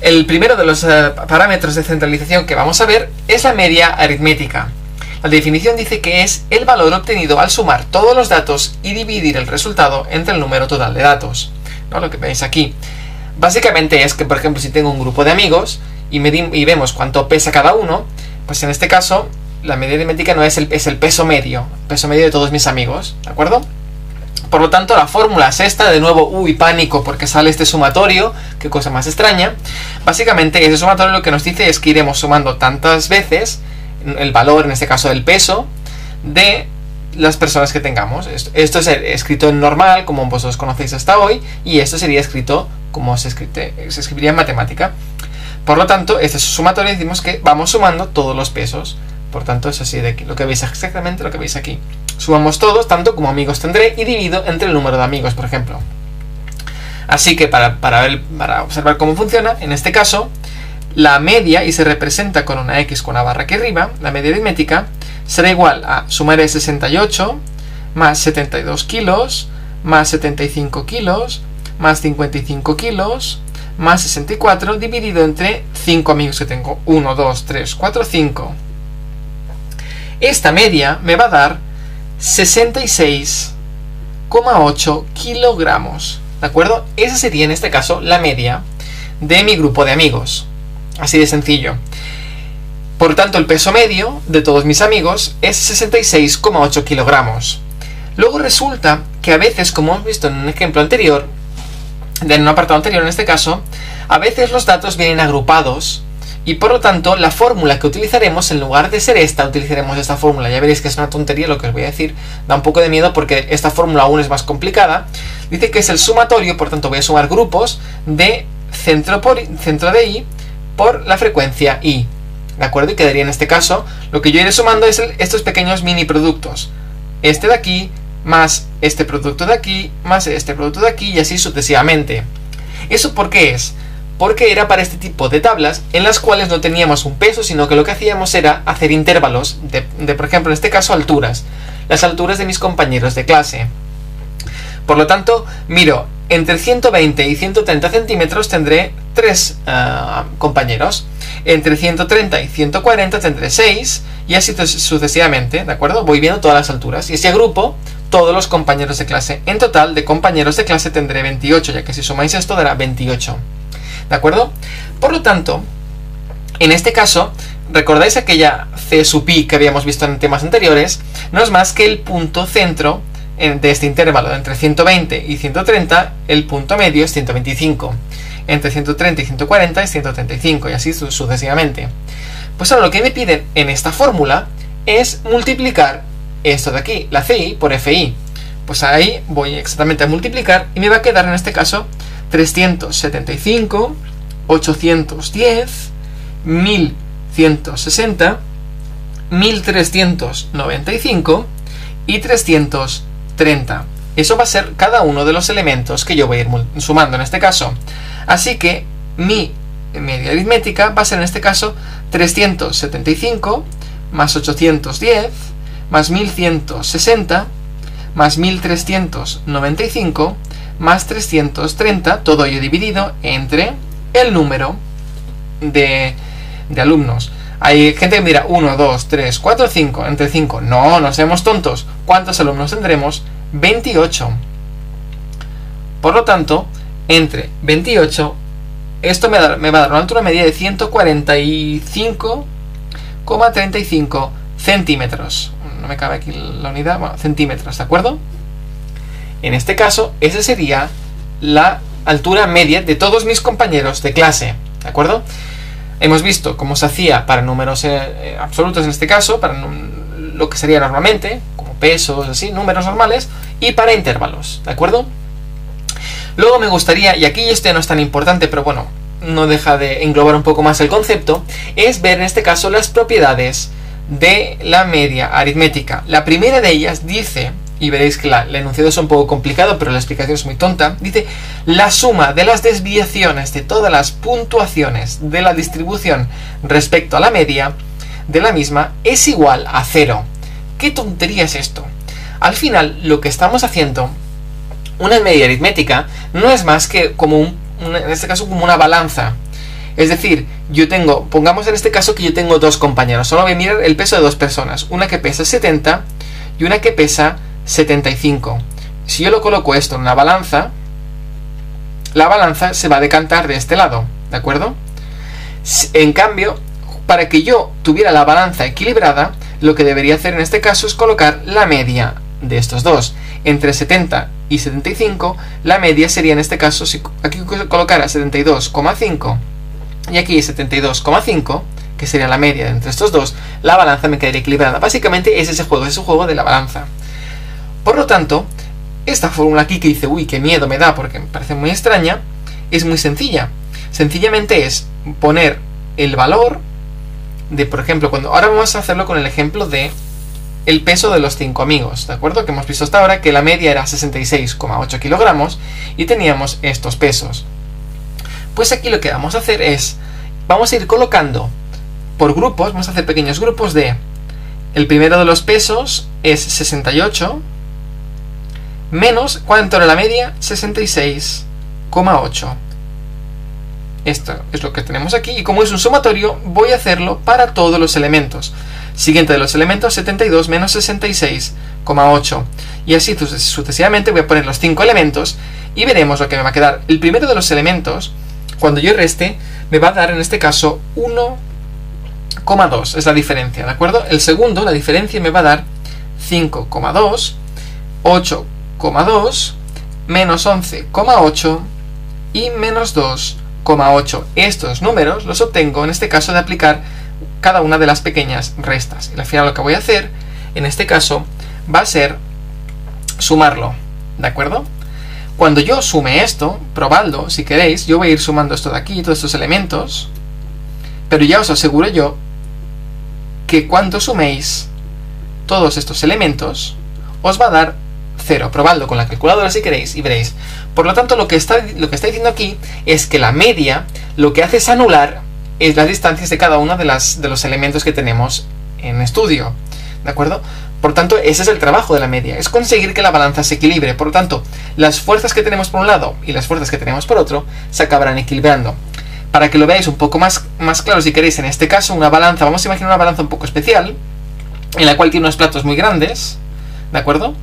El primero de los parámetros de centralización que vamos a ver es la media aritmética. La definición dice que es el valor obtenido al sumar todos los datos y dividir el resultado entre el número total de datos, ¿no? Lo que veis aquí. Básicamente es que, por ejemplo, si tengo un grupo de amigos y vemos cuánto pesa cada uno, pues en este caso la media aritmética no es el peso medio de todos mis amigos, ¿de acuerdo? Por lo tanto, la fórmula es esta. De nuevo, uy, pánico, porque sale este sumatorio, qué cosa más extraña. Básicamente, ese sumatorio lo que nos dice es que iremos sumando tantas veces el valor, en este caso del peso, de las personas que tengamos. Esto es escrito en normal, como vosotros conocéis hasta hoy, y esto sería escrito como se escribiría en matemática. Por lo tanto, este sumatorio decimos que vamos sumando todos los pesos. Por tanto, es así de aquí, lo que veis exactamente lo que veis aquí. Sumamos todos, tanto como amigos tendré, y divido entre el número de amigos, por ejemplo. Así que para observar cómo funciona, en este caso, la media, y se representa con una X con una barra aquí arriba, la media aritmética, será igual a sumar 68 más 72 kilos, más 75 kilos, más 55 kilos, más 64, dividido entre 5 amigos que tengo. 1, 2, 3, 4, 5. Esta media me va a dar 66,8 kilogramos, ¿de acuerdo? Esa sería en este caso la media de mi grupo de amigos, así de sencillo. Por tanto, el peso medio de todos mis amigos es 66,8 kilogramos. Luego resulta que a veces, como hemos visto en un ejemplo anterior, en un apartado anterior en este caso, a veces los datos vienen agrupados. Y por lo tanto, la fórmula que utilizaremos, en lugar de ser esta, utilizaremos esta fórmula. Ya veréis que es una tontería lo que os voy a decir. Da un poco de miedo porque esta fórmula aún es más complicada. Dice que es el sumatorio, por tanto voy a sumar grupos de centro de I por la frecuencia I. ¿De acuerdo? Y quedaría en este caso, lo que yo iré sumando es estos pequeños mini productos. Este de aquí, más este producto de aquí, más este producto de aquí, y así sucesivamente. ¿Eso por qué es? Porque era para este tipo de tablas en las cuales no teníamos un peso, sino que lo que hacíamos era hacer intervalos de por ejemplo, en este caso, alturas. Las alturas de mis compañeros de clase. Por lo tanto, miro, entre 120 y 130 centímetros tendré 3 compañeros. Entre 130 y 140 tendré 6, y así sucesivamente, ¿de acuerdo? Voy viendo todas las alturas. Y así agrupo todos los compañeros de clase. En total, de compañeros de clase tendré 28, ya que si sumáis esto dará 28. ¿De acuerdo? Por lo tanto, en este caso, ¿recordáis aquella C sub i que habíamos visto en temas anteriores? No es más que el punto centro de este intervalo. Entre 120 y 130, el punto medio es 125. Entre 130 y 140 es 135, y así sucesivamente. Pues ahora lo que me piden en esta fórmula es multiplicar esto de aquí, la CI, por FI. Pues ahí voy exactamente a multiplicar y me va a quedar en este caso 375, 810, 1160, 1395 y 330. Eso va a ser cada uno de los elementos que yo voy a ir sumando en este caso. Así que mi media aritmética va a ser en este caso 375 más 810 más 1160 más 1395 más 330, todo ello dividido entre el número de alumnos. Hay gente que mira 1, 2, 3, 4, 5, entre 5. No, no seamos tontos. ¿Cuántos alumnos tendremos? 28. Por lo tanto, entre 28, esto me va a dar una altura media de 145,35 centímetros. No me cabe aquí la unidad, bueno, centímetros, ¿de acuerdo? En este caso, esa sería la altura media de todos mis compañeros de clase, ¿de acuerdo? Hemos visto cómo se hacía para números absolutos en este caso, para lo que sería normalmente, como pesos, así, números normales, y para intervalos, ¿de acuerdo? Luego me gustaría, y aquí este no es tan importante, pero bueno, no deja de englobar un poco más el concepto, es ver en este caso las propiedades de la media aritmética. La primera de ellas dice, y veréis que el enunciado es un poco complicado, pero la explicación es muy tonta, dice: la suma de las desviaciones de todas las puntuaciones de la distribución respecto a la media de la misma es igual a 0. ¿Qué tontería es esto? Al final, lo que estamos haciendo, una media aritmética, no es más que como en este caso como una balanza. Es decir, pongamos en este caso que yo tengo dos compañeros. Solo voy a mirar el peso de dos personas. Una que pesa 70 y una que pesa 75. Si yo lo coloco esto en una balanza, la balanza se va a decantar de este lado, ¿de acuerdo? En cambio, para que yo tuviera la balanza equilibrada, lo que debería hacer en este caso es colocar la media de estos dos. Entre 70 y 75, la media sería en este caso, si aquí colocara 72,5 y aquí 72,5, que sería la media entre estos dos, la balanza me quedaría equilibrada. Básicamente es ese juego de la balanza. Por lo tanto, esta fórmula aquí que dice, uy, qué miedo me da porque me parece muy extraña, es muy sencilla. Sencillamente es poner el valor de, por ejemplo, ahora vamos a hacerlo con el ejemplo de el peso de los 5 amigos, ¿de acuerdo? Que hemos visto hasta ahora que la media era 66,8 kilogramos y teníamos estos pesos. Pues aquí lo que vamos a hacer es, vamos a ir colocando por grupos, vamos a hacer pequeños grupos de, el primero de los pesos es 68, menos, ¿cuánto era la media? 66,8. Esto es lo que tenemos aquí, y como es un sumatorio, voy a hacerlo para todos los elementos. Siguiente de los elementos, 72 menos 66,8. Y así sucesivamente voy a poner los 5 elementos y veremos lo que me va a quedar. El primero de los elementos, cuando yo reste, me va a dar en este caso 1,2. Es la diferencia, ¿de acuerdo? El segundo, la diferencia, me va a dar 5,2, 8,2, menos 11,8 y menos 2,8. Estos números los obtengo en este caso de aplicar cada una de las pequeñas restas. Y al final lo que voy a hacer, en este caso, va a ser sumarlo, ¿de acuerdo? Cuando yo sume esto, probadlo si queréis, yo voy a ir sumando esto de aquí, todos estos elementos, pero ya os aseguro yo que cuando suméis todos estos elementos, os va a dar 0. Probadlo con la calculadora si queréis y veréis. Por lo tanto, lo que está diciendo aquí es que la media lo que hace es anular las distancias de cada uno de los elementos que tenemos en estudio, ¿de acuerdo? Por tanto, ese es el trabajo de la media, es conseguir que la balanza se equilibre. Por lo tanto, las fuerzas que tenemos por un lado y las fuerzas que tenemos por otro se acabarán equilibrando. Para que lo veáis un poco más claro, si queréis, en este caso, una balanza, vamos a imaginar una balanza un poco especial, en la cual tiene unos platos muy grandes, ¿de acuerdo?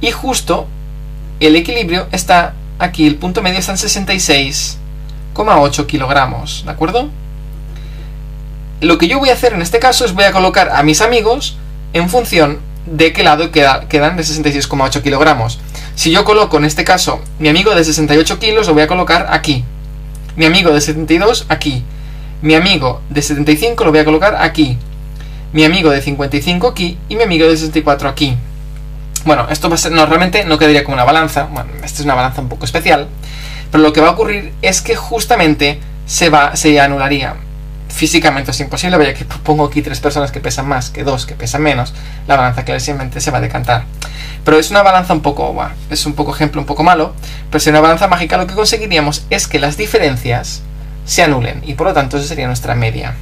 Y justo el equilibrio está aquí, el punto medio está en 66,8 kilogramos, ¿de acuerdo? Lo que yo voy a hacer en este caso es voy a colocar a mis amigos en función de qué lado quedan de 66,8 kilogramos. Si yo coloco en este caso mi amigo de 68 kilos, lo voy a colocar aquí. Mi amigo de 72 aquí. Mi amigo de 75 lo voy a colocar aquí. Mi amigo de 55 aquí y mi amigo de 64 aquí. Bueno, esto va a ser, realmente no quedaría como una balanza. Bueno, esta es una balanza un poco especial. Pero lo que va a ocurrir es que justamente se anularía. Físicamente es imposible, vaya que pongo aquí 3 personas que pesan más que 2 que pesan menos, la balanza clarísimamente se va a decantar. Pero es una balanza un poco, es un poco ejemplo un poco malo, pero si una balanza mágica lo que conseguiríamos es que las diferencias se anulen y por lo tanto esa sería nuestra media.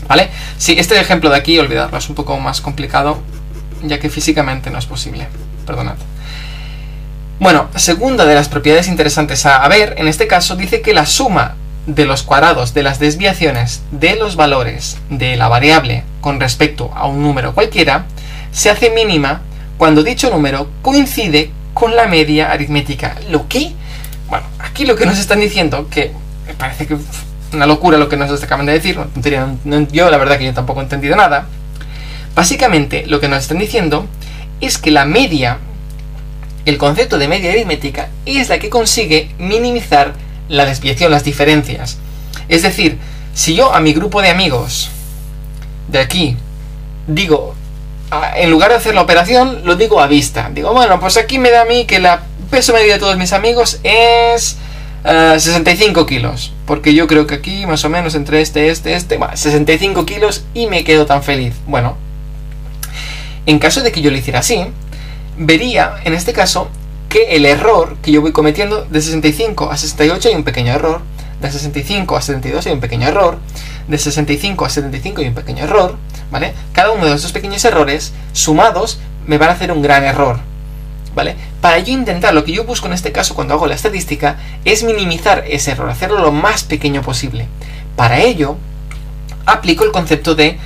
¿Vale? Sí, este ejemplo de aquí, olvidarlo, es un poco más complicado, ya que físicamente no es posible. Perdonad. Bueno, segunda de las propiedades interesantes a ver, en este caso dice que la suma de los cuadrados de las desviaciones de los valores de la variable con respecto a un número cualquiera se hace mínima cuando dicho número coincide con la media aritmética. ¿Lo qué? Bueno, aquí lo que nos están diciendo, que me parece que una locura lo que nos acaban de decir, yo la verdad que yo tampoco he entendido nada. Básicamente lo que nos están diciendo es que la media, el concepto de media aritmética, es la que consigue minimizar la desviación, las diferencias. Es decir, si yo a mi grupo de amigos de aquí digo, en lugar de hacer la operación, lo digo a vista. Digo, bueno, pues aquí me da a mí que el peso medio de todos mis amigos es 65 kilos. Porque yo creo que aquí, más o menos, entre 65 kilos y me quedo tan feliz. Bueno, en caso de que yo lo hiciera así, vería, en este caso, que el error que yo voy cometiendo de 65 a 68 hay un pequeño error, de 65 a 72 hay un pequeño error, de 65 a 75 hay un pequeño error, ¿vale? Cada uno de estos pequeños errores sumados me van a hacer un gran error, ¿vale? Para yo intentar, lo que yo busco en este caso cuando hago la estadística es minimizar ese error, hacerlo lo más pequeño posible. Para ello, aplico el concepto de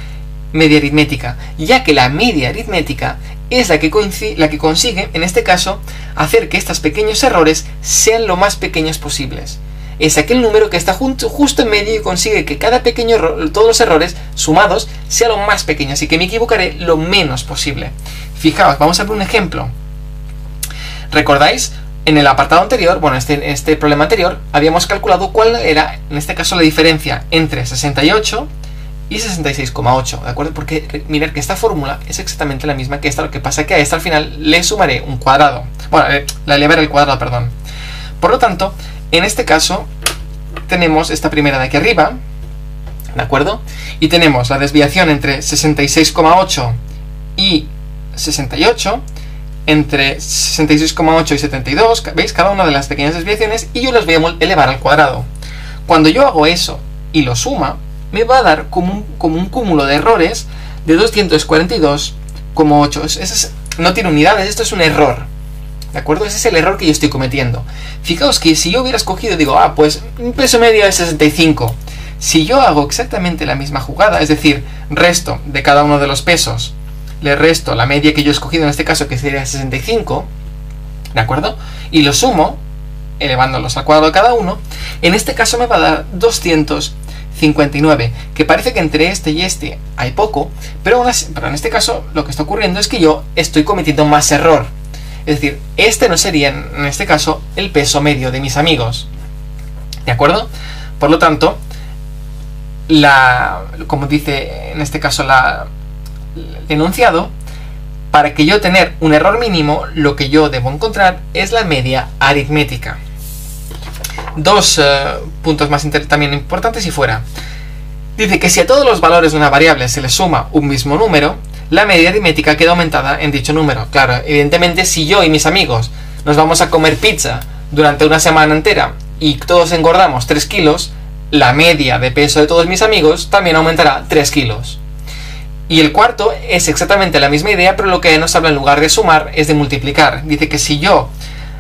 media aritmética, ya que la media aritmética es la que consigue, en este caso, hacer que estos pequeños errores sean lo más pequeños posibles. Es aquel número que está justo en medio y consigue que cada pequeño error, todos los errores sumados, sea lo más pequeño, así que me equivocaré lo menos posible. Fijaos, vamos a ver un ejemplo. ¿Recordáis? En el apartado anterior, bueno, este problema anterior, habíamos calculado cuál era, en este caso, la diferencia entre 68 y 66,8, ¿de acuerdo? Porque mirad que esta fórmula es exactamente la misma que esta, lo que pasa es que a esta al final le sumaré un cuadrado. Bueno, la elevaré al cuadrado, perdón. Por lo tanto, en este caso, tenemos esta primera de aquí arriba, ¿de acuerdo? Y tenemos la desviación entre 66,8 y 68, entre 66,8 y 72, ¿veis? Cada una de las pequeñas desviaciones, y yo las voy a elevar al cuadrado. Cuando yo hago eso y lo suma, me va a dar como un cúmulo de errores de 242,8. No tiene unidades, esto es un error, ¿de acuerdo? Ese es el error que yo estoy cometiendo. Fijaos que si yo hubiera escogido, digo, pues un peso medio es 65. Si yo hago exactamente la misma jugada, es decir, resto de cada uno de los pesos, le resto la media que yo he escogido, en este caso que sería 65, ¿de acuerdo? Y lo sumo, elevándolos al cuadrado de cada uno, en este caso me va a dar 259, que parece que entre este y este hay poco, pero en este caso lo que está ocurriendo es que yo estoy cometiendo más error. Es decir, este no sería, en este caso, el peso medio de mis amigos, ¿de acuerdo? Por lo tanto, como dice en este caso el enunciado, para que yo tener un error mínimo, lo que yo debo encontrar es la media aritmética. Dos puntos más también importantes y fuera. Dice que si a todos los valores de una variable se le suma un mismo número, la media aritmética queda aumentada en dicho número. Claro, evidentemente, si yo y mis amigos nos vamos a comer pizza durante una semana entera y todos engordamos 3 kilos, la media de peso de todos mis amigos también aumentará 3 kilos. Y el cuarto es exactamente la misma idea, pero lo que nos habla en lugar de sumar es de multiplicar. Dice que si yo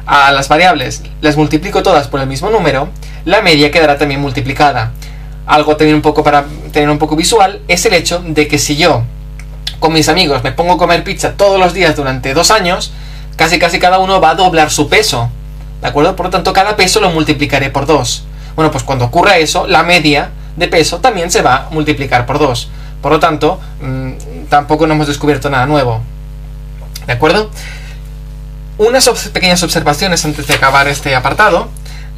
a las variables las multiplico todas por el mismo número, la media quedará también multiplicada. Algo también un poco para tener un poco visual es el hecho de que si yo con mis amigos me pongo a comer pizza todos los días durante 2 años, casi cada uno va a doblar su peso, ¿de acuerdo? Por lo tanto, cada peso lo multiplicaré por 2. Bueno, pues cuando ocurra eso, la media de peso también se va a multiplicar por 2. Por lo tanto, tampoco no hemos descubierto nada nuevo, ¿de acuerdo? Unas pequeñas observaciones antes de acabar este apartado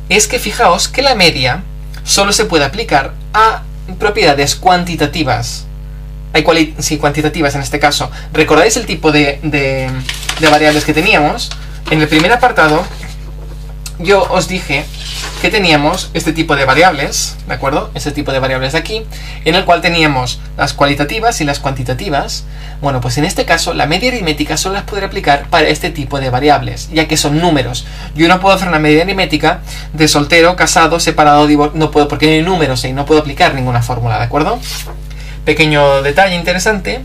es que fijaos que la media solo se puede aplicar a propiedades cuantitativas. Sí, cuantitativas en este caso. ¿Recordáis el tipo de variables que teníamos? En el primer apartado yo os dije que teníamos este tipo de variables, ¿de acuerdo? Este tipo de variables de aquí, en el cual teníamos las cualitativas y las cuantitativas. Bueno, pues en este caso la media aritmética solo las podré aplicar para este tipo de variables, ya que son números. Yo no puedo hacer una media aritmética de soltero, casado, separado, divorciado, no puedo, porque no hay números y no puedo aplicar ninguna fórmula, ¿de acuerdo? Pequeño detalle interesante.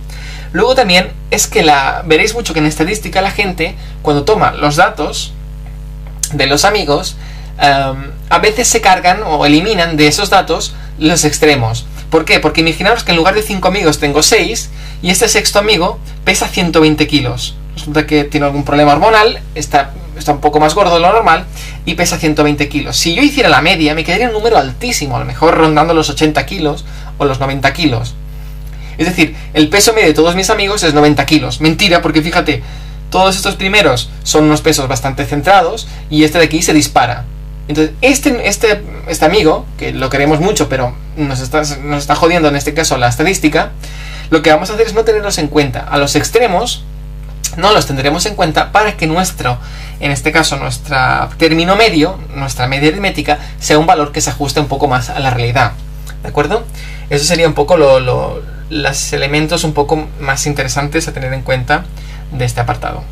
Luego también es que veréis mucho que en estadística la gente, cuando toma los datos de los amigos, a veces se cargan o eliminan de esos datos los extremos. ¿Por qué? Porque imaginaos que en lugar de 5 amigos tengo 6 y este sexto amigo pesa 120 kilos. Resulta que tiene algún problema hormonal, está un poco más gordo de lo normal y pesa 120 kilos. Si yo hiciera la media, me quedaría un número altísimo, a lo mejor rondando los 80 kilos o los 90 kilos. Es decir, el peso medio de todos mis amigos es 90 kilos. Mentira, porque fíjate, todos estos primeros son unos pesos bastante centrados y este de aquí se dispara. Entonces, este amigo, que lo queremos mucho, pero nos está jodiendo en este caso la estadística, lo que vamos a hacer es no tenerlos en cuenta. A los extremos no los tendremos en cuenta para que en este caso, nuestro término medio, nuestra media aritmética, sea un valor que se ajuste un poco más a la realidad. ¿De acuerdo? Eso sería un poco los elementos un poco más interesantes a tener en cuenta de este apartado.